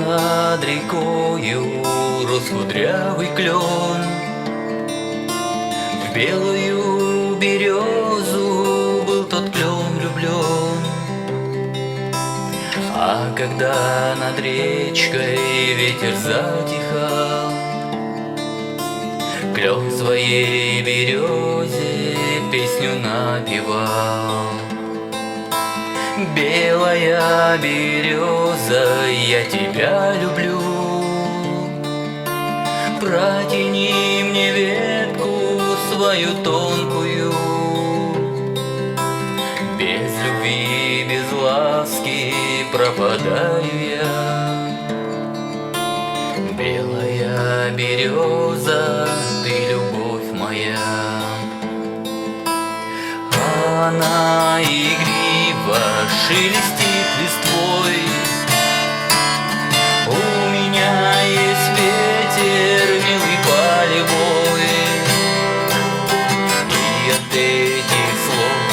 над рекою рос кудрявый клен. В белую березу был тот клен влюблен. А когда над речкой ветер затихал, клен своей березе песню напевал. Белая береза, я тебя люблю, протяни мне ветку свою тонкую. Без любви, без ласки пропадаю я. Белая береза, ты любовь моя. Она игриво шелестит листвой. У меня есть ветер, милый полевой. И от этих слов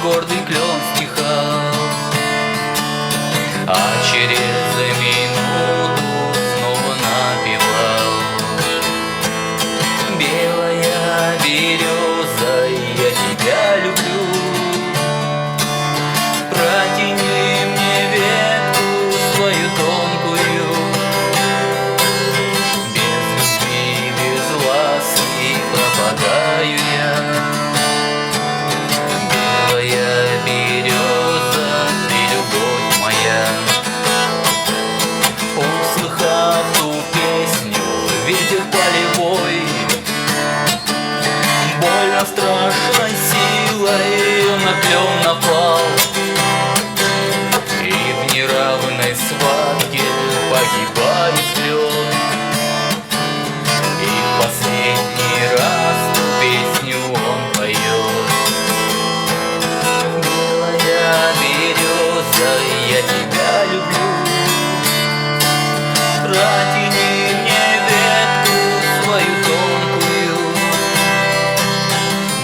гордый клен стихал. А через минуту снова напевал. Белая береза, я тебя люблю, протяни мне ветку свою тонкую. Без любви, без ласки пропадаю я. Белая береза, ты любовь моя. Услыхав ту песню, ветер полевой, больно страшной силой на клен напал. И в неравной схватке погибает клен. И в последний раз ту песню он поет. Белая береза, я тебя люблю, протяни мне ветку свою тонкую.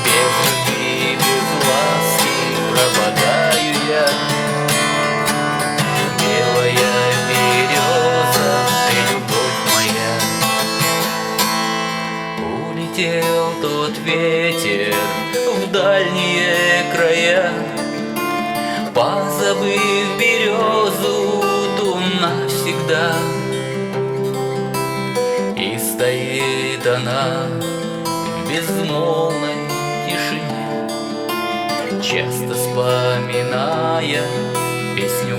Без любви, без ласки пропадаю я. Белая береза, ты любовь моя. Улетел тот ветер в дальние края, позабыв березу ту навсегда. И стоит она в безмолвной тишине, часто вспоминая песню